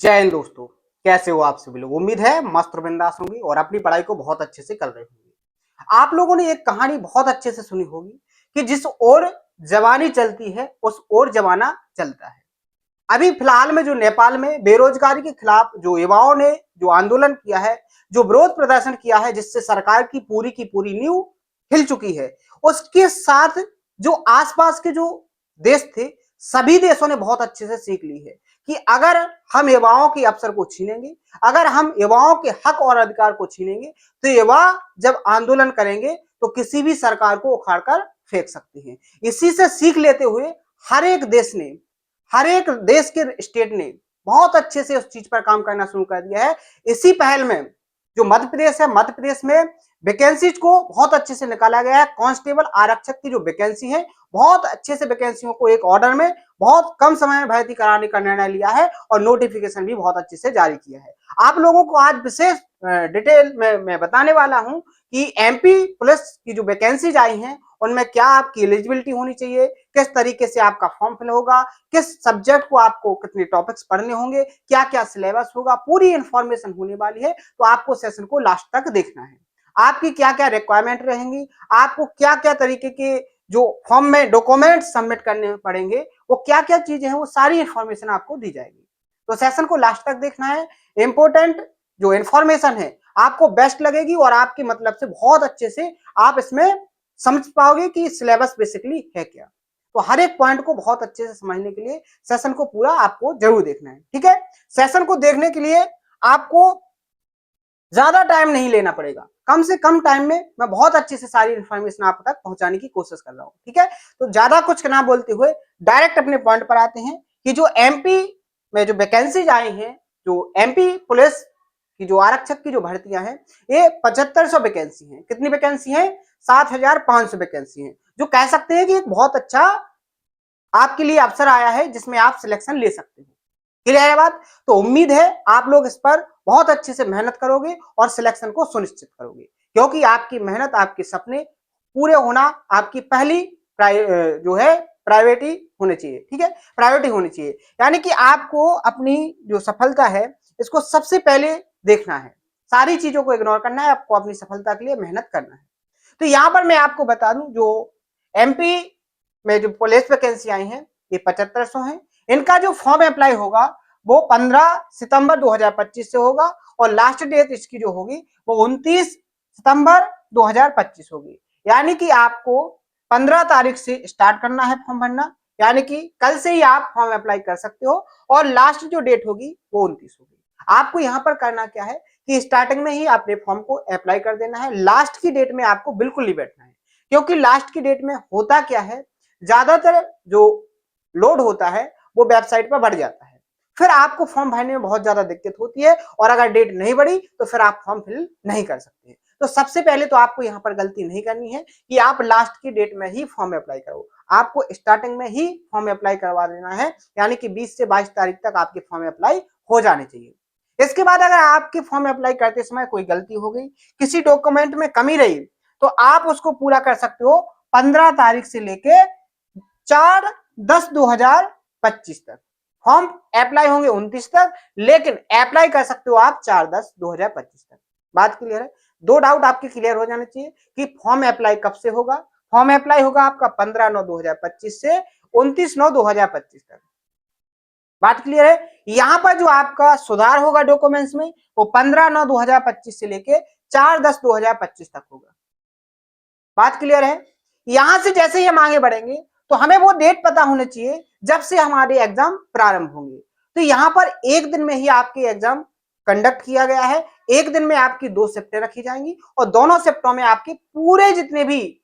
जय हिंद दोस्तों। कैसे हो आप सभी लोग? उम्मीद है मस्त और बिंदास होंगे और अपनी पढ़ाई को बहुत अच्छे से कर रहे होंगे। आप लोगों ने एक कहानी बहुत अच्छे से सुनी होगी कि जिस ओर जवानी चलती है उस ओर जमाना चलता है। अभी फिलहाल में जो नेपाल में बेरोजगारी के खिलाफ जो युवाओं ने जो आंदोलन किया है, जो विरोध प्रदर्शन किया है, जिससे सरकार की पूरी नींव हिल चुकी है, उसके साथ जो आसपास के जो देश थे, सभी देशों ने बहुत अच्छे से सीख ली है कि अगर हम युवाओं के अवसर को छीनेंगे, अगर हम युवाओं के हक और अधिकार को छीनेंगे, तो युवा जब आंदोलन करेंगे तो किसी भी सरकार को उखाड़ कर फेंक सकते हैं। इसी से सीख लेते हुए हर एक देश ने, हर एक देश के स्टेट ने बहुत अच्छे से उस चीज पर काम करना शुरू कर दिया है। इसी पहल में जो मध्य प्रदेश है, मध्य प्रदेश में वैकेंसीज को बहुत अच्छे से निकाला गया है। कांस्टेबल आरक्षक की जो वैकेंसी है, बहुत अच्छे से वैकेंसियों को एक ऑर्डर में बहुत कम समय में भर्ती कराने का निर्णय लिया है और नोटिफिकेशन भी बहुत अच्छे से जारी किया है। आप लोगों को आज विशेष डिटेल में मैं बताने वाला हूं कि एमपी पुलिस की जो वैकेंसीज आई हैं उनमें क्या आपकी एलिजिबिलिटी होनी चाहिए, किस तरीके से आपका फॉर्म फिल होगा, किस सब्जेक्ट को आपको कितने टॉपिक्स पढ़ने होंगे, क्या क्या सिलेबस होगा, पूरी इंफॉर्मेशन होने वाली है। तो आपको सेशन को लास्ट तक देखना है। आपकी क्या क्या रिक्वायरमेंट रहेंगी, आपको क्या क्या तरीके के जो फॉर्म में डॉक्यूमेंट सबमिट करने पड़ेंगे, वो क्या क्या चीजें हैं, वो सारी इंफॉर्मेशन आपको दी जाएगी। तो सेशन को लास्ट तक देखना है। इंपॉर्टेंट जो इंफॉर्मेशन है आपको बेस्ट लगेगी और आपकी मतलब से बहुत अच्छे से आप इसमें समझ पाओगे कि सिलेबस बेसिकली है क्या। तो हर एक पॉइंट को बहुत अच्छे से समझने के लिए सेशन को पूरा आपको जरूर देखना है। ठीक है, सेशन को देखने के लिए आपको ज्यादा टाइम नहीं लेना पड़ेगा, कम से कम टाइम में मैं बहुत अच्छे से सारी इंफॉर्मेशन आप तक पहुंचाने की कोशिश कर रहा हूं। ठीक है, तो ज्यादा कुछ ना बोलते हुए डायरेक्ट अपने पॉइंट पर आते हैं कि जो एमपी में जो वैकेंसीज आई हैं, जो एमपी पुलिस की जो आरक्षक की जो भर्तियां हैं, ये 7500 वैकेंसी है। कितनी वैकेंसी है? 7500 वैकेंसी है, जो कह सकते हैं कि एक बहुत अच्छा आपके लिए अवसर आया है जिसमें आप सिलेक्शन ले सकते हो। क्लियर है बात? तो उम्मीद है आप लोग इस पर बहुत अच्छे से मेहनत करोगे और सिलेक्शन को सुनिश्चित करोगे, क्योंकि आपकी मेहनत, आपके सपने पूरे होना आपकी पहली जो है प्रायोरिटी होनी चाहिए। ठीक है, प्रायोरिटी होनी चाहिए, यानी कि आपको अपनी जो सफलता है इसको सबसे पहले देखना है, सारी चीजों को इग्नोर करना है, आपको अपनी सफलता के लिए मेहनत करना है। तो यहां पर मैं आपको बता दूं, जो एमपी में जो पुलिस वैकेंसी आई है ये 7500 है। इनका जो फॉर्म अप्लाई होगा वो 15 सितंबर 2025 से होगा और लास्ट डेट इसकी जो होगी वो 29 सितंबर 2025 होगी। यानी कि आपको 15 तारीख से स्टार्ट करना है फॉर्म भरना, यानी कि कल से ही आप फॉर्म अप्लाई कर सकते हो और लास्ट जो डेट होगी वो 29 होगी। आपको यहाँ पर करना क्या है कि स्टार्टिंग में ही अपने फॉर्म को अप्लाई कर देना है, लास्ट की डेट में आपको बिल्कुल नहीं बैठना है। क्योंकि लास्ट की डेट में होता क्या है, ज्यादातर जो लोड होता है वो वेबसाइट पर बढ़ जाता है, फिर आपको फॉर्म भरने में बहुत ज्यादा दिक्कत होती है और अगर डेट नहीं बढ़ी तो फिर आप फॉर्म फिल नहीं कर सकते। तो सबसे पहले तो आपको यहाँ पर गलती नहीं करनी है कि आप लास्ट की डेट में ही फॉर्म अप्लाई करो, आपको स्टार्टिंग में ही फॉर्म अप्लाई करवा देना है, यानी कि 20 से 22 तारीख तक आपके फॉर्म अप्लाई हो जाने चाहिए। इसके बाद अगर आपके फॉर्म अप्लाई करते समय कोई गलती हो गई, किसी डॉक्यूमेंट में कमी रही, तो आप उसको पूरा कर सकते हो 15 तारीख से लेके 4/10/2025 तक। फॉर्म अप्लाई होंगे 29 तक, लेकिन अप्लाई कर सकते हो आप 4/10/2025 तक। बात क्लियर है? दो डाउट आपके क्लियर हो जाने चाहिए कि फॉर्म अप्लाई कब से होगा। फॉर्म अप्लाई होगा आपका 15/9/2025 से 29/9/2025 तक। बात क्लियर है? यहां पर जो आपका सुधार होगा डॉक्यूमेंट्स में वो 15/9/2025 से लेके 4/10/2025 तक होगा। बात क्लियर है? यहां से जैसे हम आगे बढ़ेंगे तो हमें वो डेट पता होनी चाहिए जब से हमारे एग्जाम प्रारंभ होंगे। तो यहां पर एक दिन में ही आपके एग्जाम कंडक्ट किया गया है, एक दिन में आपकी 2 शिफ्टें रखी जाएंगी और दोनों शिफ्टों में आपके पूरे जितने भी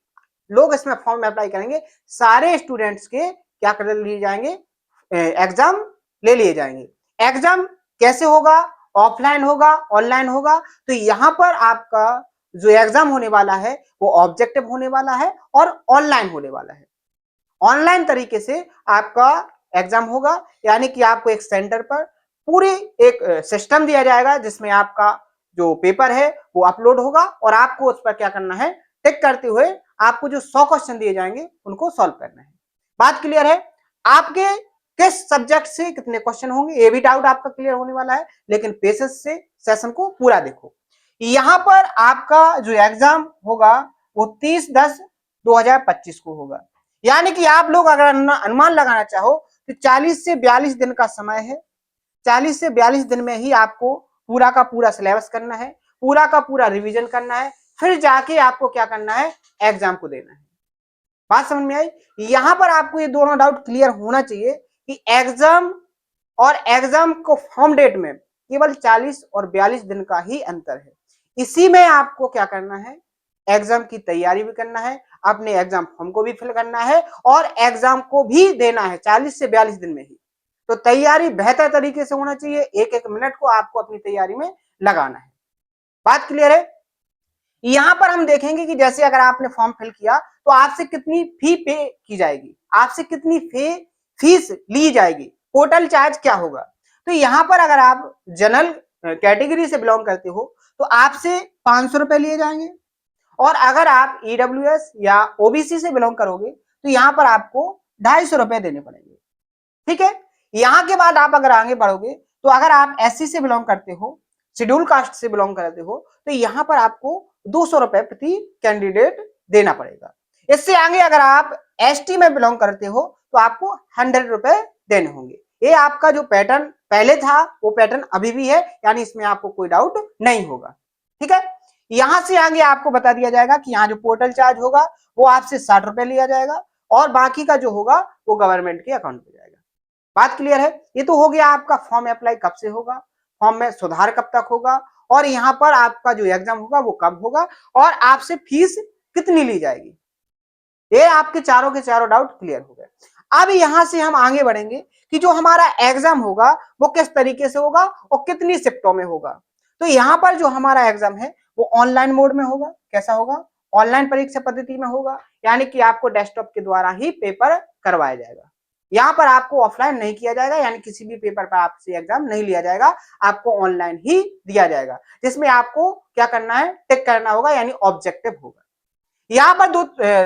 लोग इसमें फॉर्म अप्लाई करेंगे, सारे स्टूडेंट्स के क्या कर लिए जाएंगे, एग्जाम ले लिए जाएंगे। एग्जाम कैसे होगा? ऑफलाइन होगा, ऑनलाइन होगा। तो यहां पर आपका जो एग्जाम होने वाला है वो ऑब्जेक्टिव होने वाला है और ऑनलाइन होने वाला है। ऑनलाइन तरीके से आपका एग्जाम होगा, यानी कि आपको एक सेंटर पर पूरी एक सिस्टम दिया जाएगा जिसमें आपका जो पेपर है वो अपलोड होगा और आपको उस पर क्या करना है, टिक करते हुए आपको जो 100 क्वेश्चन दिए जाएंगे उनको सॉल्व करना है। बात क्लियर है? आपके किस सब्जेक्ट से कितने क्वेश्चन होंगे, ये भी डाउट आपका क्लियर होने वाला है। लेकिन पेशेंस से सेशन को पूरा देखो। यहां पर आपका जो एग्जाम होगा वो 30/10/2025 को होगा। यानी कि आप लोग अगर अनुमान लगाना चाहो तो 40 से 42 दिन का समय है। 40 से 42 दिन में ही आपको पूरा का पूरा सिलेबस करना है, पूरा का पूरा रिवीजन करना है, फिर जाके आपको क्या करना है, एग्जाम को देना है। बात समझ में आई? यहां पर आपको ये दोनों डाउट क्लियर होना चाहिए कि एग्जाम और एग्जाम को फॉर्म डेट में केवल 40 और 42 दिन का ही अंतर है। इसी में आपको क्या करना है, एग्जाम की तैयारी भी करना है, अपने एग्जाम फॉर्म को भी फिल करना है और एग्जाम को भी देना है 40 से 42 दिन में ही। तो तैयारी बेहतर तरीके से होना चाहिए, एक एक मिनट को आपको अपनी तैयारी में लगाना है। बात क्लियर है? यहां पर हम देखेंगे कि जैसे अगर आपने फॉर्म फिल किया तो आपसे कितनी फी पे की जाएगी, आपसे कितनी फीस ली जाएगी, टोटल चार्ज क्या होगा। तो यहां पर अगर आप जनरल कैटेगरी से बिलोंग करते हो तो आपसे 500 रुपए लिए जाएंगे, और अगर आप ईडब्ल्यूएस या ओबीसी से बिलोंग करोगे तो यहां पर आपको 250 रुपए देने पड़ेंगे। ठीक है, यहां के बाद आप अगर आगे बढ़ोगे तो अगर आप एससी से बिलोंग करते हो, शेड्यूल कास्ट से बिलोंग करते हो, तो यहां पर आपको 200 रुपए प्रति कैंडिडेट देना पड़ेगा। इससे आगे अगर आप एसटी में बिलोंग करते हो तो आपको 100 रुपए देने होंगे। ये आपका जो पैटर्न पहले था वो पैटर्न अभी भी है, यानी इसमें आपको कोई डाउट नहीं होगा। ठीक है, यहां से आगे आपको बता दिया जाएगा कि यहाँ जो पोर्टल चार्ज होगा वो आपसे 60 रुपए लिया जाएगा और बाकी का जो होगा वो गवर्नमेंट के अकाउंट में जाएगा। बात क्लियर है? ये तो हो गया आपका फॉर्म अप्लाई कब से होगा, फॉर्म में सुधार कब तक होगा, और यहाँ पर आपका जो एग्जाम होगा वो कब होगा, और आपसे फीस कितनी ली जाएगी। ये आपके चारों के चारों डाउट क्लियर हो गए। अब यहां से हम आगे बढ़ेंगे कि जो हमारा एग्जाम होगा वो किस तरीके से होगा और कितनी शिफ्टों में होगा। तो यहाँ पर जो हमारा एग्जाम है वो ऑनलाइन मोड में होगा। कैसा होगा? ऑनलाइन परीक्षा पद्धति में होगा, यानी कि आपको डेस्कटॉप के द्वारा ही पेपर करवाया जाएगा। यहाँ पर आपको ऑफलाइन नहीं किया जाएगा, यानी किसी भी पेपर पर आपसे एग्जाम नहीं लिया जाएगा, आपको ऑनलाइन ही दिया जाएगा, जिसमें आपको क्या करना है, टिक करना होगा, यानी ऑब्जेक्टिव होगा। यहाँ पर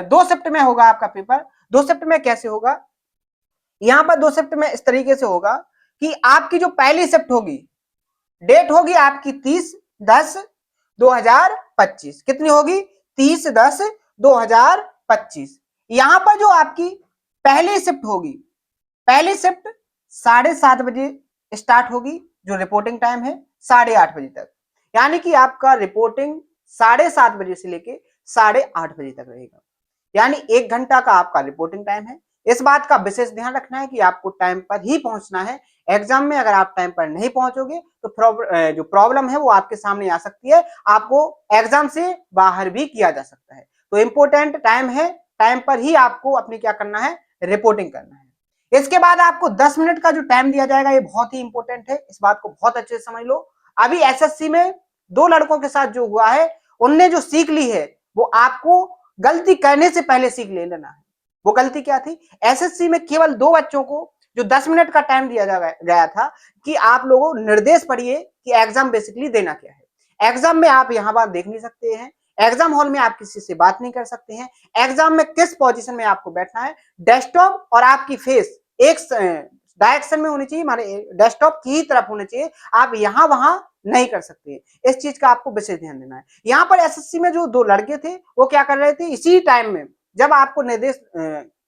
दो शिफ्ट में होगा आपका पेपर। 2 शिफ्ट में कैसे होगा? यहाँ पर 2 शिफ्ट में इस तरीके से होगा कि आपकी जो पहली शिफ्ट होगी, डेट होगी आपकी 30/10/2025। कितनी होगी? 30/10/2025। यहां पर जो आपकी पहली शिफ्ट होगी, पहली शिफ्ट 7:30 बजे स्टार्ट होगी, जो रिपोर्टिंग टाइम है 8:30 बजे तक, यानी कि आपका रिपोर्टिंग 7:30 बजे से लेके 8:30 बजे तक रहेगा, यानी 1 घंटा का आपका रिपोर्टिंग टाइम है। इस बात का विशेष ध्यान रखना है कि आपको टाइम पर ही पहुंचना है। एग्जाम में अगर आप टाइम पर नहीं पहुंचोगे तो जो प्रॉब्लम है वो आपके सामने आ सकती है, आपको एग्जाम से बाहर भी किया जा सकता है। तो इंपॉर्टेंट टाइम है, टाइम पर ही आपको अपनी क्या करना है, रिपोर्टिंग करना है। इसके बाद आपको 10 मिनट का जो टाइम दिया जाएगा, ये बहुत ही इंपॉर्टेंट है, इस बात को बहुत अच्छे से समझ लो। अभी एसएससी में 2 लड़कों के साथ जो हुआ है, उनने जो सीख ली है वो आपको गलती करने से पहले सीख ले लेना है। वो गलती क्या थी? एसएससी में केवल 2 बच्चों को जो 10 मिनट का टाइम दिया गया था कि आप लोगों निर्देश पढ़िए कि एग्जाम बेसिकली देना क्या है। एग्जाम में आप यहाँ बात देख नहीं सकते हैं, एग्जाम हॉल में आप किसी से बात नहीं कर सकते हैं, एग्जाम में किस पोजीशन में आपको बैठना है, डेस्कटॉप और आपकी फेस एक डायरेक्शन में होनी चाहिए, माने डेस्कटॉप की ही तरफ होनी चाहिए, आप यहाँ वहां नहीं कर सकते। इस चीज का आपको विशेष ध्यान देना है। यहाँ पर एसएससी में जो 2 लड़के थे वो क्या कर रहे थे, इसी टाइम में जब आपको निर्देश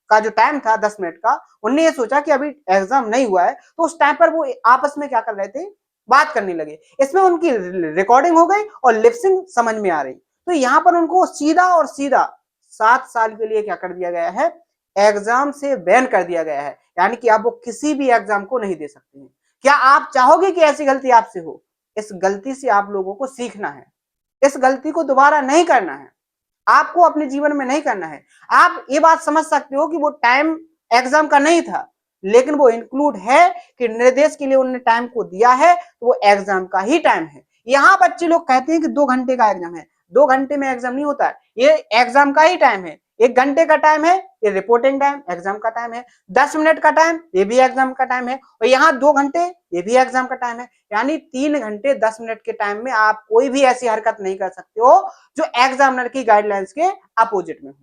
का जो टाइम था 10 मिनट का, उनने ये सोचा कि अभी एग्जाम नहीं हुआ है, तो उस टाइम पर वो आपस में क्या कर रहे थे, बात करने लगे। इसमें उनकी रिकॉर्डिंग हो गई और लिपसिंग समझ में आ रही। तो यहाँ पर उनको सीधा और सीधा 7 साल के लिए क्या कर दिया गया है, एग्जाम से बैन कर दिया गया है, यानी कि आप वो किसी भी एग्जाम को नहीं दे सकते हैं। क्या आप चाहोगे कि ऐसी गलती आपसे हो? इस गलती से आप लोगों को सीखना है, इस गलती को दोबारा नहीं करना है, आपको अपने जीवन में नहीं करना है। आप ये बात समझ सकते हो कि वो टाइम एग्जाम का नहीं था, लेकिन वो इंक्लूड है कि निर्देश के लिए उन्होंने टाइम को दिया है, तो वो एग्जाम का ही टाइम है। यहाँ बच्चे लोग कहते हैं कि 2 घंटे का एग्जाम है, 2 घंटे में एग्जाम नहीं होता है, ये एग्जाम का ही टाइम है। 1 घंटे का टाइम है, ये रिपोर्टिंग टाइम एग्जाम का टाइम है। 10 मिनट का टाइम, ये भी एग्जाम का टाइम है, और यहाँ 2 घंटे, ये भी एग्जाम का टाइम है। यानी 3 घंटे 10 मिनट के टाइम में आप कोई भी ऐसी हरकत नहीं कर सकते हो जो एग्जामिनर की गाइडलाइंस के अपोजिट में हो।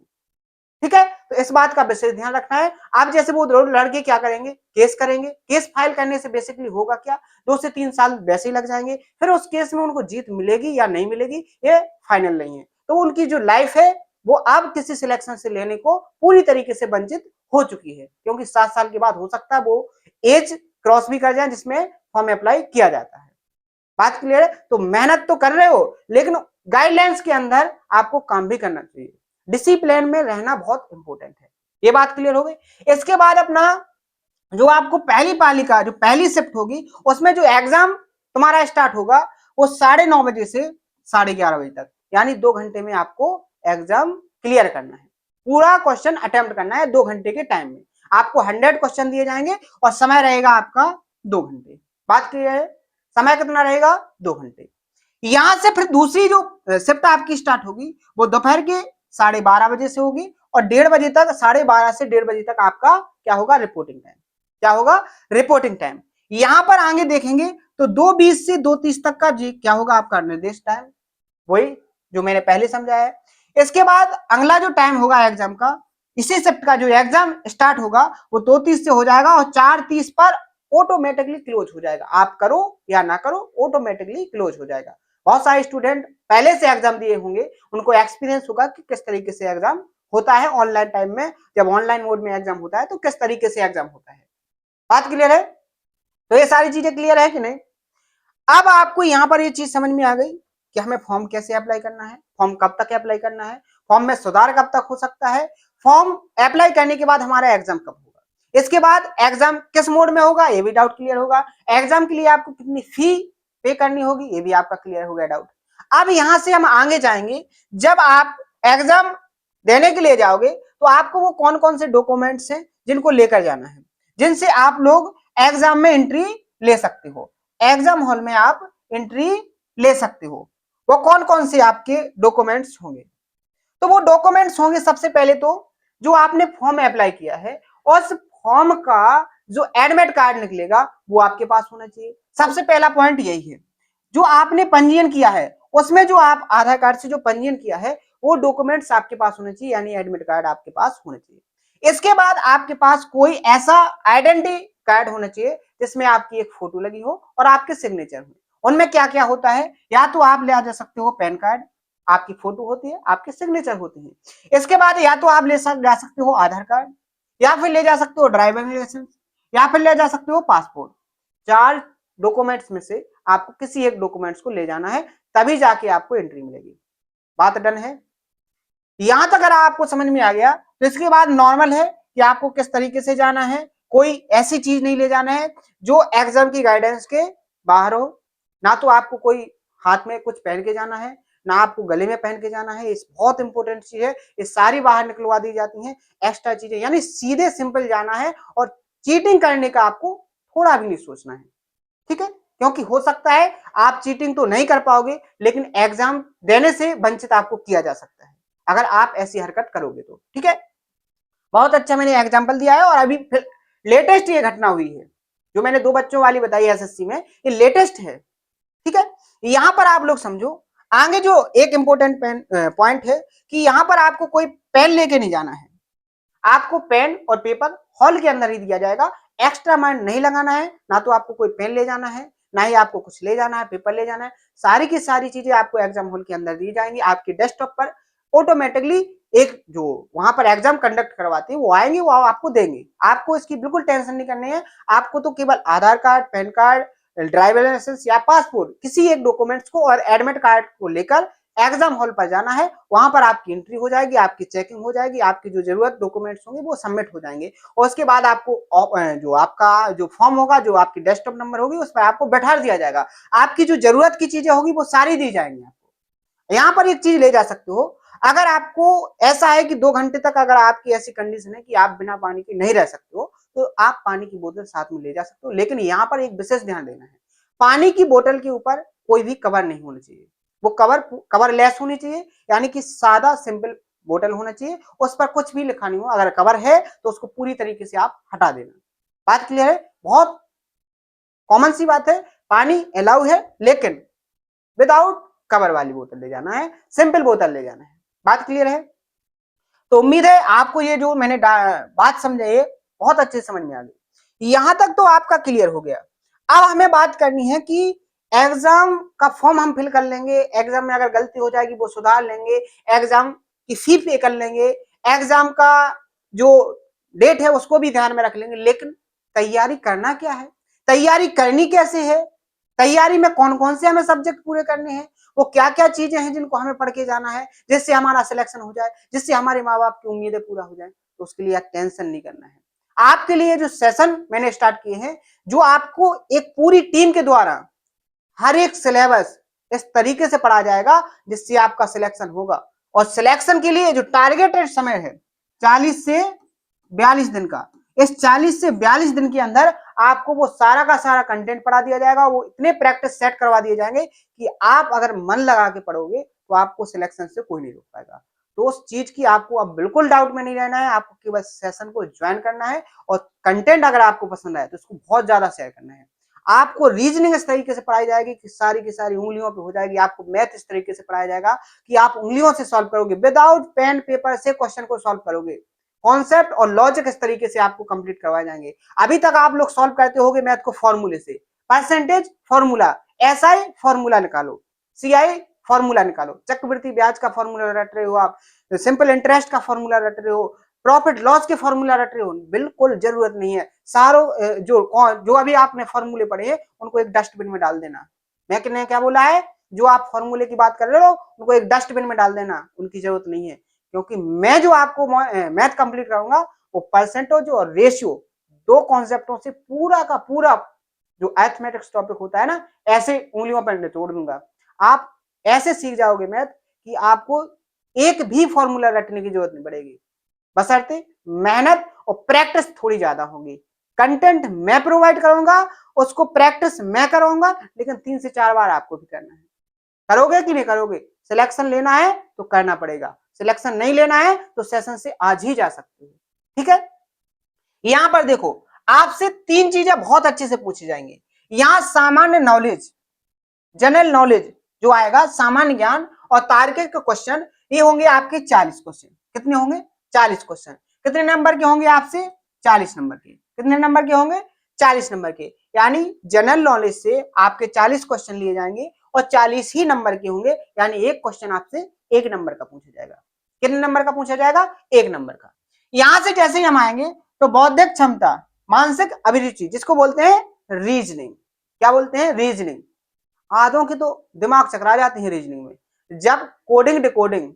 ठीक है, तो इस बात का विशेष ध्यान रखना है। आप जैसे वो लड़के क्या करेंगे, केस करेंगे, केस फाइल करने से बेसिकली होगा क्या, 2 से 3 साल वैसे ही लग जाएंगे, फिर उस केस में उनको जीत मिलेगी या नहीं मिलेगी ये फाइनल नहीं है। तो उनकी जो लाइफ है वो अब किसी सिलेक्शन से लेने को पूरी तरीके से वंचित हो चुकी है, क्योंकि 7 साल के बाद हो सकता है वो एज क्रॉस भी कर जाए जिसमें फॉर्म अप्लाई किया जाता है। बात क्लियर है? तो मेहनत तो कर रहे हो, लेकिन गाइडलाइंस के अंदर आपको काम भी करना चाहिए। डिसिप्लिन में रहना बहुत इंपॉर्टेंट है। ये बात क्लियर हो गई। इसके बाद अपना जो आपको पहली पाली का जो पहली शिफ्ट होगी उसमें जो एग्जाम तुम्हारा स्टार्ट होगा वो 9:30 बजे से 11:30 बजे तक, यानी 2 घंटे में आपको एग्जाम क्लियर करना है। पूरा क्वेश्चन अटेम्प्ट करना है 2 घंटे के टाइम में। आपको 100 क्वेश्चन दिए जाएंगे और समय रहेगा आपका 2 घंटे। बात क्लियर है? समय कितना रहेगा? 2 घंटे। यहां से फिर दूसरी जो शिफ्ट आपकी स्टार्ट होगी वो दोपहर के 12:30 बजे से होगी और 1:30 बजे तक, 12:30 से 1:30 बजे तक आपका क्या होगा? Reporting time. क्या होगा? Reporting time. यहां पर आगे देखेंगे तो 2:20 से 2:30 तक का जी क्या होगा? आपका निर्देश टाइम, वही जो मैंने पहले समझाया है। इसके बाद अगला जो टाइम होगा एग्जाम का, इसी शिफ्ट का जो एग्जाम स्टार्ट होगा वो 2:30 से हो जाएगा और 4:30 पर ऑटोमेटिकली क्लोज हो जाएगा। आप करो या ना करो, ऑटोमेटिकली क्लोज हो जाएगा। बहुत सारे स्टूडेंट पहले से एग्जाम दिए होंगे, उनको एक्सपीरियंस होगा कि किस तरीके से एग्जाम होता है ऑनलाइन टाइम में। जब ऑनलाइन मोड में एग्जाम होता है तो किस तरीके से एग्जाम होता है। बात क्लियर है? तो ये सारी चीजें क्लियर है कि नहीं? अब आपको यहां पर ये चीज समझ में आ गई कि हमें फॉर्म कैसे अप्लाई करना है, फॉर्म कब तक अप्लाई करना है, फॉर्म में सुधार कब तक हो सकता है, फॉर्म अप्लाई करने के बाद हमारा एग्जाम कब होगा, इसके बाद एग्जाम किस मोड में होगा ये भी डाउट क्लियर होगा, एग्जाम के लिए आपको कितनी फी पे करनी होगी ये भी आपका क्लियर हो गया डाउट। अब यहां से हम आगे जाएंगे, जब आप एग्जाम देने के लिए जाओगे तो आपको वो कौन कौन से डॉक्यूमेंट्स हैं जिनको लेकर जाना है, जिनसे आप लोग एग्जाम में एंट्री ले सकते हो, एग्जाम हॉल में आप एंट्री ले सकते हो। वो कौन कौन से आपके डॉक्यूमेंट्स होंगे? तो वो डॉक्यूमेंट्स होंगे सबसे पहले तो जो आपने फॉर्म अप्लाई किया है और उस फॉर्म का जो एडमिट कार्ड निकलेगा वो आपके पास होना चाहिए। सबसे पहला पॉइंट यही है। जो आपने पंजीयन किया है उसमें जो आप आधार कार्ड से जो पंजीयन किया है वो डॉक्यूमेंट्स आपके पास होने चाहिए, यानी एडमिट कार्ड आपके पास होना चाहिए। इसके बाद आपके पास कोई ऐसा आइडेंटिटी कार्ड होना चाहिए जिसमें आपकी एक फोटो लगी हो और आपके सिग्नेचर हो। उनमें क्या क्या होता है, या तो आप ले जा सकते हो पैन कार्ड, आपकी फोटो होती है, आपके सिग्नेचर होते हैं। इसके बाद या तो आप जा सकते हो आधार कार्ड, या फिर ले जा सकते हो ड्राइविंग लाइसेंस, या फिर ले जा सकते हो पासपोर्ट। 4 डॉक्यूमेंट्स में से आपको किसी एक डॉक्यूमेंट्स को ले जाना है, तभी जाके आपको एंट्री मिलेगी। बात डन है? यहां तक अगर आपको समझ में आ गया तो इसके बाद नॉर्मल है कि आपको किस तरीके से जाना है। कोई ऐसी चीज नहीं ले जाना है जो एग्जाम की गाइडेंस के बाहर हो। ना तो आपको कोई हाथ में कुछ पहन के जाना है, ना आपको गले में पहन के जाना है। इस बहुत इंपॉर्टेंट चीज है, ये सारी बाहर निकलवा दी जाती हैं एक्स्ट्रा चीजें, यानी सीधे सिंपल जाना है और चीटिंग करने का आपको थोड़ा भी नहीं सोचना है। ठीक है? क्योंकि हो सकता है आप चीटिंग तो नहीं कर पाओगे, लेकिन एग्जाम देने से वंचित आपको किया जा सकता है अगर आप ऐसी हरकत करोगे तो। ठीक है? बहुत अच्छा मैंने एग्जांपल दिया है और अभी लेटेस्ट ये घटना हुई है जो मैंने 2 बच्चों वाली बताई एसएससी में, ये लेटेस्ट है। ठीक है? यहां पर आप लोग समझो, आगे जो एक इंपॉर्टेंट पॉइंट है कि यहां पर आपको कोई पेन लेके नहीं जाना है। आपको पेन और पेपर हॉल के अंदर ही दिया जाएगा, एक्स्ट्रा माइंड नहीं लगाना है। ना तो आपको कोई पेन ले जाना है, ना ही आपको कुछ ले जाना है, पेपर ले जाना है। सारी की सारी चीजें आपको एग्जाम हॉल के अंदर दी जाएंगी। आपके डेस्कटॉप पर ऑटोमेटिकली एक जो वहां पर एग्जाम कंडक्ट करवाते हैं वो आएंगे, वो आपको देंगे। आपको इसकी बिल्कुल टेंशन नहीं करनी है। आपको तो केवल Aadhaar card, PAN card, driving licence या पासपोर्ट, किसी एक डॉक्यूमेंट्स को और एडमिट कार्ड को लेकर एग्जाम हॉल पर जाना है। वहां पर आपकी एंट्री हो जाएगी, आपकी चेकिंग हो जाएगी, आपकी जो जरूरत डॉक्यूमेंट्स होंगे वो सबमिट हो जाएंगे और उसके बाद आपको जो आपका जो फॉर्म होगा, जो आपकी डेस्कटॉप नंबर होगी, उस पर आपको बैठा दिया जाएगा। आपकी जो जरूरत की चीजें होगी वो सारी दी जाएंगी आपको। यहाँ पर एक चीज ले जा सकते हो, अगर आपको ऐसा है कि 2 घंटे तक अगर आपकी ऐसी कंडीशन है कि आप बिना पानी के नहीं रह सकते हो, तो आप पानी की बोतल साथ में ले जा सकते हो। लेकिन यहाँ पर एक विशेष ध्यान देना है, पानी की बोतल के ऊपर कोई भी कवर नहीं होना चाहिए। वो कवर लेस होनी चाहिए, यानी कि सादा सिंपल बोतल होना चाहिए, उस पर कुछ भी लिखा नहीं हो। अगर कवर है तो उसको पूरी तरीके से आप हटा देना। बात क्लियर है? बहुत कॉमन सी बात है, पानी अलाउ है लेकिन विदाउट कवर वाली बोतल ले जाना है, सिंपल बोतल ले जाना है। बात क्लियर है? तो उम्मीद है आपको ये जो मैंने बात समझाई है बहुत अच्छे से समझ में आ गई। यहां तक तो आपका क्लियर हो गया। अब हमें बात करनी है कि एग्जाम का फॉर्म हम फिल कर लेंगे, एग्जाम में अगर गलती हो जाएगी वो सुधार लेंगे, एग्जाम की फी पे कर लेंगे, एग्जाम का जो डेट है उसको भी ध्यान में रख लेंगे, लेकिन तैयारी करना क्या है, तैयारी करनी कैसे है, तैयारी में कौन कौन से हमें सब्जेक्ट पूरे करने हैं, वो क्या क्या चीजें हैं जिनको हमें पढ़ के जाना है जिससे हमारा सिलेक्शन हो जाए, जिससे हमारे माँ बाप की उम्मीदें पूरा हो जाए, तो उसके लिए टेंशन नहीं करना है। आपके लिए जो सेशन मैंने स्टार्ट किए हैं, जो आपको एक पूरी टीम के द्वारा हर एक सिलेबस इस तरीके से पढ़ा जाएगा जिससे आपका सिलेक्शन होगा। और सिलेक्शन के लिए जो टारगेटेड समय है 40 से 42 दिन का, इस 40 से 42 दिन के अंदर आपको वो सारा का सारा कंटेंट पढ़ा दिया जाएगा, वो इतने प्रैक्टिस सेट करवा दिए जाएंगे कि आप अगर मन लगा के पढ़ोगे तो आपको सिलेक्शन से कोई नहीं रोक पाएगा। तो उस चीज की आपको अब बिल्कुल डाउट में नहीं रहना है, आपको केवल सेशन को ज्वाइन करना है और कंटेंट अगर आपको पसंद आए तो उसको बहुत ज्यादा शेयर करना है। आपको रीजनिंग इस तरीके से पढ़ाई जाएगी कि सारी की सारी उंगलियों पे हो जाएगी, आपको मैथ इस तरीके से पढ़ाया जाएगा कि आप उंगलियों से सॉल्व करोगे, विदाउट पेन पेपर से क्वेश्चन को सॉल्व करोगे। कॉन्सेप्ट और लॉजिक इस तरीके से आपको कंप्लीट करवाए जाएंगे। अभी तक आप लोग सॉल्व करते होंगे मैथ को फॉर्मूले से, परसेंटेज फॉर्मूला, एसआई फॉर्मूला निकालो, सीआई फॉर्मूला निकालो, चक्रवृद्धि ब्याज का फॉर्मूला रट रहे हो आप, सिंपल इंटरेस्ट का फॉर्मूला रट रहे हो, प्रॉफिट लॉस के फॉर्मूला रट रहे हो, बिल्कुल जरूरत नहीं है। सारों जो अभी आपने फॉर्मूले पढ़े हैं उनको एक डस्टबिन में डाल देना। मैं क्या बोला है, जो आप फॉर्मूले की बात कर रहे हो उनको एक डस्टबिन में डाल देना, उनकी जरूरत नहीं है। क्योंकि मैं जो आपको मैथ कंप्लीट कराऊंगा वो परसेंटेज और रेशियो, दो कॉन्सेप्टों से पूरा का पूरा जो अरिथमेटिक्स टॉपिक होता है ना, ऐसे उंगलियों पर निचोड़ दूंगा। आप ऐसे सीख जाओगे मैथ कि आपको एक भी फॉर्मूला रटने की जरूरत नहीं पड़ेगी, बशर्ते मेहनत और प्रैक्टिस थोड़ी ज्यादा होगी। कंटेंट मैं प्रोवाइड करूंगा, उसको प्रैक्टिस मैं कराऊंगा, लेकिन 3 से 4 बार आपको भी करना है। करोगे कि नहीं करोगे? सिलेक्शन लेना है तो करना पड़ेगा, सिलेक्शन नहीं लेना है तो सेशन से आज ही जा सकते हो। ठीक है, यहां पर देखो आपसे 3 चीजें बहुत अच्छे से पूछी जाएंगी। यहां सामान्य नॉलेज, जनरल नॉलेज जो आएगा, सामान्य ज्ञान और तार्किक क्वेश्चन, ये होंगे आपके 40 क्वेश्चन। कितने होंगे? 40 क्वेश्चन। कितने नंबर के होंगे आपसे? 40 नंबर के। कितने नंबर के होंगे? 40 नंबर के। यानी जनरल नॉलेज से आपके 40 क्वेश्चन लिए जाएंगे और 40 ही नंबर के होंगे, यानी एक क्वेश्चन आपसे 1 नंबर का पूछा जाएगा। कितने नंबर का पूछा जाएगा? 1 नंबर का। यहां से जैसे ही हम आएंगे तो बौद्धिक क्षमता, मानसिक अभिरुचि, जिसको बोलते हैं रीजनिंग। क्या बोलते हैं? रीजनिंग। आधों के तो दिमाग चकरा जाते हैं रीजनिंग में। जब कोडिंग डिकोडिंग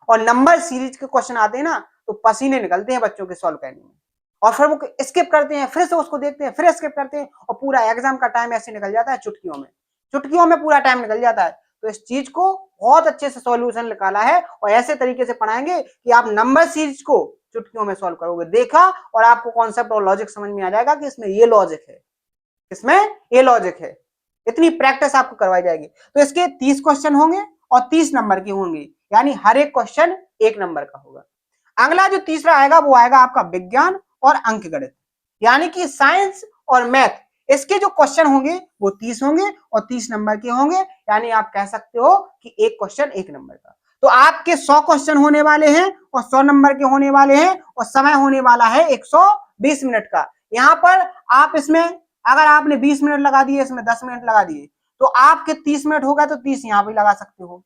और नंबर सीरीज के क्वेश्चन आते हैं ना तो पसीने निकलते हैं बच्चों के सॉल्व करने में, और फिर वो स्किप करते हैं, फिर से उसको देखते हैं, फिर स्किप करते हैं, और पूरा एग्जाम का टाइम ऐसे निकल जाता है, चुटकियों में, चुटकियों में पूरा टाइम निकल जाता है। तो इस चीज को बहुत अच्छे से सॉल्यूशन निकाला है और ऐसे तरीके से पढ़ाएंगे कि आप नंबर सीरीज को चुटकियों में सॉल्व करोगे। देखा और आपको कॉन्सेप्ट और लॉजिक समझ में आ जाएगा कि इसमें ये लॉजिक है, इसमें ये लॉजिक है। इतनी प्रैक्टिस आपको करवाई जाएगी। तो इसके 30 क्वेश्चन होंगे और 30 नंबर के होंगे, यानी हर एक क्वेश्चन 1 नंबर का होगा। अगला जो तीसरा आएगा वो आएगा आपका विज्ञान और अंकगणित, यानी कि साइंस और मैथ। इसके जो क्वेश्चन होंगे वो 30 होंगे और 30 नंबर के होंगे, यानी आप कह सकते हो कि एक क्वेश्चन 1 नंबर का। तो आपके 100 क्वेश्चन होने वाले हैं और 100 नंबर के होने वाले हैं, और समय होने वाला है 120 मिनट का। यहाँ पर आप इसमें अगर आपने 20 मिनट लगा दिए, इसमें 10 मिनट लगा दिए, तो आपके 30 मिनट होगा, तो 30 यहाँ भी लगा सकते हो,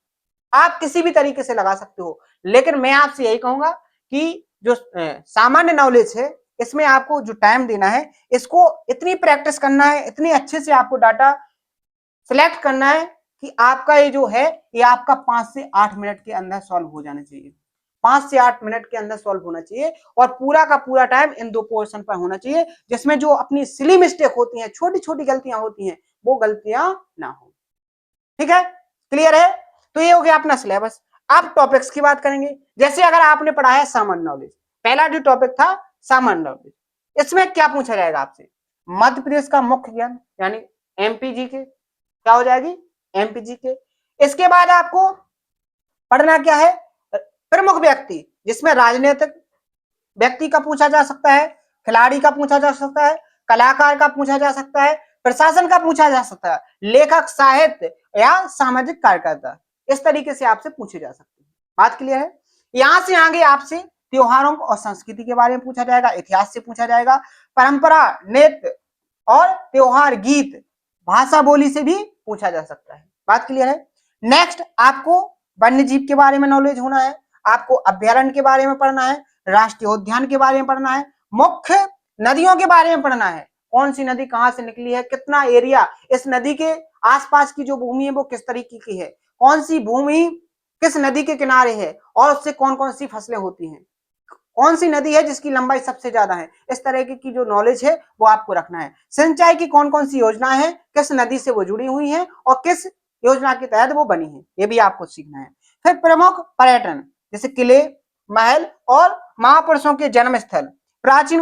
आप किसी भी तरीके से लगा सकते हो। लेकिन मैं आपसे यही कहूंगा कि जो सामान्य नॉलेज है इसमें आपको जो टाइम देना है, इसको इतनी प्रैक्टिस करना है, इतनी अच्छे से आपको डाटा सिलेक्ट करना है कि आपका ये जो है ये आपका 5 से 8 मिनट के अंदर सॉल्व हो जाना चाहिए। 5 से 8 मिनट के अंदर सॉल्व होना चाहिए, और पूरा का पूरा टाइम इन 2 पोर्शन पर होना चाहिए, जिसमें जो अपनी सिली मिस्टेक होती हैं, छोटी छोटी गलतियां होती हैं, वो गलतियां ना हो। ठीक है, क्लियर है? तो ये हो गया अपना सिलेबस। अब टॉपिक्स की बात करेंगे। जैसे अगर आपने पढ़ा है सामान्य नॉलेज, पहला जो टॉपिक था सामान्य नॉलेज, इसमें क्या पूछा जाएगा आपसे? मध्य प्रदेश का मुख्य ज्ञान, यानी एमपीजी के, क्या हो जाएगी? एमपीजी के। इसके बाद आपको पढ़ना क्या है? प्रमुख व्यक्ति, जिसमें राजनीतिक व्यक्ति का पूछा जा सकता है, खिलाड़ी का पूछा जा सकता है, कलाकार का पूछा जा सकता है, प्रशासन का पूछा जा सकता है, लेखक, साहित्य या सामाजिक कार्यकर्ता, इस तरीके से आपसे पूछे जा सकते हैं। बात क्लियर है? यहां से आगे आपसे त्योहारों और संस्कृति के बारे में पूछा जाएगा, इतिहास से पूछा जाएगा, परंपरा, नृत्य और त्योहार, गीत, भाषा बोली से भी पूछा जा सकता है। बात क्लियर है। नेक्स्ट आपको वन्य जीव के बारे में नॉलेज होना है, आपको अभ्यारण्य के बारे में पढ़ना है, राष्ट्रीय उद्यान के बारे में पढ़ना है, मुख्य नदियों के बारे में पढ़ना है, कौन सी नदी कहां से निकली है, कितना एरिया, इस नदी के आसपास की जो भूमि है वो किस तरीके की है, कौन सी भूमि किस नदी के किनारे है और उससे कौन कौन सी फसलें होती हैं, कौन सी नदी है जिसकी लंबाई सबसे ज्यादा है, इस तरह की जो नॉलेज है वो आपको रखना है। सिंचाई की कौन कौन सी योजना है, किस नदी से वो जुड़ी हुई है और किस योजना के तहत वो बनी है, ये भी आपको सीखना है। फिर प्रमुख पर्यटन जैसे किले, महल और महापुरुषों के जन्म स्थल, प्राचीन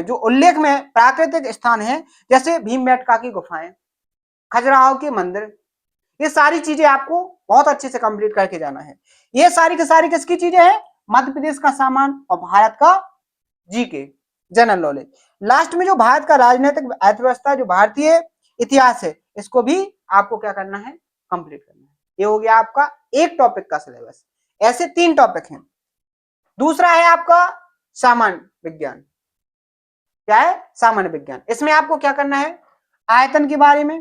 जो उल्लेख में प्राकृतिक स्थान है जैसे भीमबेटका की गुफाएं, खजुराहो के मंदिर, ये सारी चीजें आपको बहुत अच्छे से कंप्लीट करके जाना है। ये सारी की सारी किसकी चीजें हैं, मध्य प्रदेश का सामान और भारत का जीके जनरल नॉलेज। लास्ट में जो भारत का राजनीतिक अर्थव्यवस्था, जो भारतीय इतिहास है, इसको भी आपको क्या करना है, कंप्लीट करना है। ये हो गया आपका एक टॉपिक का सिलेबस। ऐसे 3 टॉपिक हैं। दूसरा है आपका सामान्य विज्ञान। क्या है, सामान्य विज्ञान। इसमें आपको क्या करना है, आयतन के बारे में,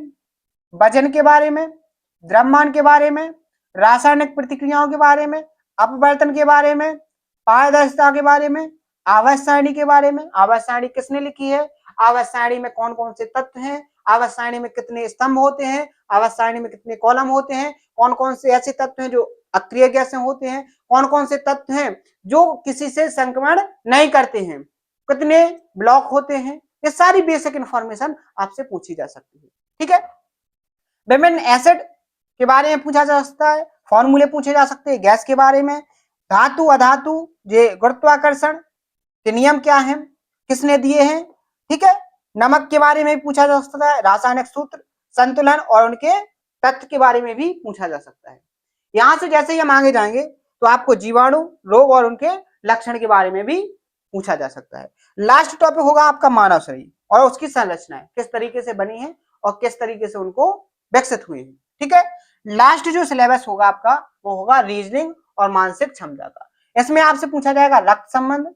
वजन के बारे में, द्रव्यमान के बारे में, रासायनिक प्रतिक्रियाओं के बारे में, अपवर्तन के बारे में, पारदर्शिता के बारे में, आवर्त सारणी के बारे में, आवर्त सारणी किसने लिखी है, आवर्त सारणी में कौन कौन से तत्व हैं, आवर्त सारणी में कितने स्तंभ होते हैं, आवर्त सारणी में कितने कॉलम होते हैं, कौन कौन से ऐसे तत्व हैं जो अक्रिय गैसें होते हैं, कौन कौन से तत्व हैं जो किसी से संक्रमण नहीं करते हैं, कितने ब्लॉक होते हैं, ये सारी बेसिक इंफॉर्मेशन आपसे पूछी जा सकती है। ठीक है। विभिन्न एसिड के बारे में पूछा जा सकता है, फॉर्मूले पूछे जा सकते हैं, गैस के बारे में, धातु अधातु, ये गुरुत्वाकर्षण के नियम क्या हैं, किसने दिए हैं। ठीक है। नमक के बारे में भी पूछा जा सकता है, रासायनिक सूत्र, संतुलन और उनके तत्व के बारे में भी पूछा जा सकता है। यहां से जैसे ही हम आगे जाएंगे तो आपको जीवाणु, रोग और उनके लक्षण के बारे में भी पूछा जा सकता है। लास्ट टॉपिक होगा आपका मानव शरीर और उसकी संरचना, किस तरीके से बनी है और किस तरीके से उनको विकसित हुए हैं। ठीक है। लास्ट जो सिलेबस होगा आपका वो होगा रीजनिंग और मानसिक क्षमता का। इसमें आपसे पूछा जाएगा रक्त संबंध,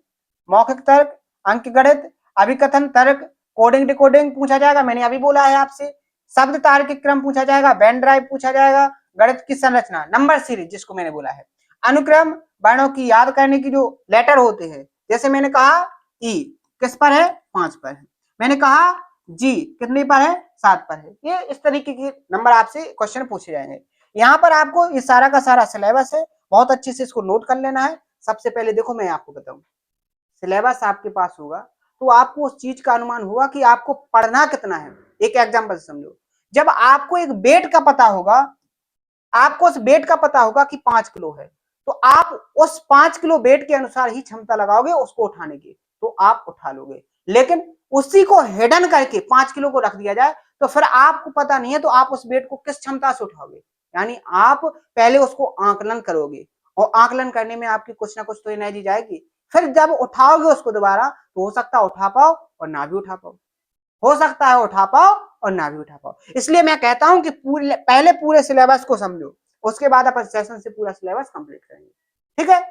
मौखिक तर्क, अंकगणित, अभिकथन तर्क, कोडिंग डिकोडिंग पूछा जाएगा, मैंने अभी बोला है आपसे, शब्द तार्किक क्रम पूछा जाएगा, वेन ड्राइव पूछा जाएगा, गणित की संरचना, नंबर सीरीज जिसको मैंने बोला है, अनुक्रम, वर्णों की याद करने की जो लेटर होते हैं, जैसे मैंने कहा ई किस पर है, 5 पर है, मैंने कहा जी कितने पर है, 7 पर है। ये इस तरीके के नंबर आपसे क्वेश्चन पूछे जाएंगे। यहाँ पर आपको ये सारा का सारा सिलेबस है, बहुत अच्छे से इसको नोट कर लेना है। सबसे पहले देखो मैं आपको बताऊं, सिलेबस आपके पास होगा तो आपको उस चीज का अनुमान होगा कि आपको पढ़ना कितना है। एक एग्जांपल समझो, जब आपको एक वेट का पता होगा, आपको उस वेट का पता होगा कि 5 किलो है, तो आप उस 5 किलो वेट के अनुसार ही क्षमता लगाओगे उसको उठाने की, तो आप उठा लोगे। लेकिन उसी को हिडन करके 5 किलो को रख दिया जाए तो फिर आपको पता नहीं है, तो आप उस वेट को किस क्षमता से उठाओगे। यानी आप पहले उसको आंकलन करोगे और आंकलन करने में आपकी कुछ ना कुछ तो एनर्जी जाएगी, फिर जब उठाओगे उसको दोबारा तो हो सकता है उठा पाओ और ना भी उठा पाओ, हो सकता है उठा पाओ और ना भी उठा पाओ। इसलिए मैं कहता हूं कि पहले पूरे सिलेबस को समझो, उसके बाद अपन सेशन से पूरा सिलेबस कंप्लीट करेंगे। ठीक है।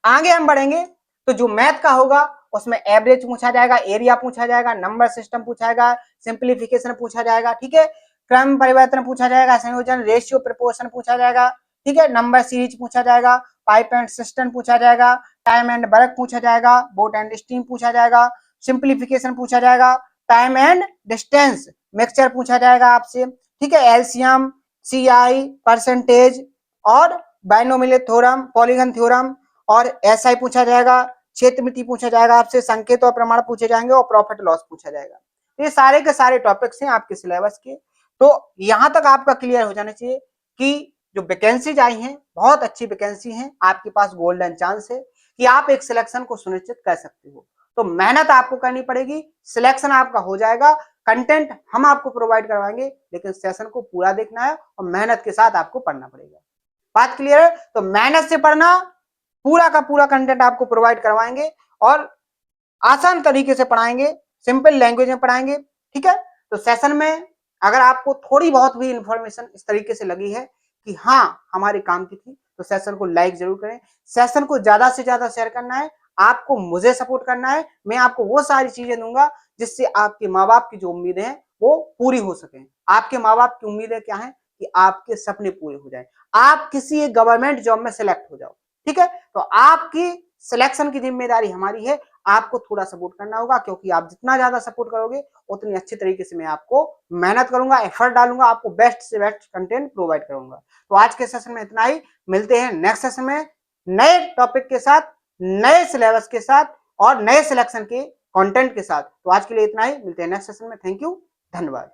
आगे हम बढ़ेंगे तो जो मैथ का होगा उसमें एवरेज पूछा जाएगा, एरिया पूछा जाएगा, नंबर सिस्टम पूछा जाएगा, सिंप्लीफिकेशन पूछा जाएगा। ठीक है। क्रम परिवर्तन पूछा जाएगा, संयोजन, रेशियो, प्रपोर्शन पूछा जाएगा। ठीक है। नंबर सीरीज पूछा जाएगा, पाइप एंड सिस्टम पूछा जाएगा, टाइम एंड वर्क पूछा जाएगा, बोट एंड स्टीम पूछा जाएगा, सिंप्लीफिकेशन पूछा जाएगा, टाइम एंड डिस्टेंस मिक्सचर पूछा जाएगा आपसे। ठीक है। एलसीएम, सीआई, परसेंटेज और बाइनोमियल थ्योरम, पॉलीगन थ्योरम और एसआई पूछा जाएगा, क्षेत्र मिति पूछा जाएगा आपसे, संकेत और प्रमाण पूछे जाएंगे और प्रॉफिट लॉस पूछा जाएगा। ये सारे के सारे टॉपिक्स हैं आपके सिलेबस के। तो यहां तक आपका क्लियर हो जाना चाहिए कि जो वैकेंसीज आई हैं बहुत अच्छी वैकेंसी हैं, आपके पास गोल्डन चांस है कि आप एक सिलेक्शन को सुनिश्चित कर सकते हो। तो मेहनत आपको करनी पड़ेगी, सिलेक्शन आपका हो जाएगा, कंटेंट हम आपको प्रोवाइड करवाएंगे, लेकिन सेशन को पूरा देखना है और मेहनत के साथ आपको पढ़ना पड़ेगा। बात क्लियर है। तो मेहनत से पढ़ना, पूरा का पूरा कंटेंट आपको प्रोवाइड करवाएंगे और आसान तरीके से पढ़ाएंगे, सिंपल लैंग्वेज में पढ़ाएंगे। ठीक है। तो सेशन में अगर आपको थोड़ी बहुत भी इंफॉर्मेशन इस तरीके से लगी है कि हाँ हमारे काम की थी, तो सेशन को लाइक जरूर करें, सेशन को ज्यादा से ज्यादा शेयर करना है, आपको मुझे सपोर्ट करना है। मैं आपको वो सारी चीजें दूंगा जिससे आपके माँ बाप की जो उम्मीदें हैं वो पूरी हो सके। आपके माँ बाप की उम्मीदें क्या है कि आपके सपने पूरे हो जाए, आप किसी एक गवर्नमेंट जॉब में सेलेक्ट हो जाओ। ठीक है, तो आपकी सिलेक्शन की जिम्मेदारी हमारी है, आपको थोड़ा सपोर्ट करना होगा, क्योंकि आप जितना ज्यादा सपोर्ट करोगे उतनी अच्छी तरीके से मैं आपको मेहनत करूंगा, एफर्ट डालूंगा, आपको बेस्ट से बेस्ट कंटेंट प्रोवाइड करूंगा। तो आज के सेशन में इतना ही, मिलते हैं नेक्स्ट सेशन में नए टॉपिक के साथ, नए सिलेबस के साथ और नए सिलेक्शन के कंटेंट के साथ। तो आज के लिए इतना ही, मिलते हैं नेक्स्ट सेशन में। थैंक यू, धन्यवाद।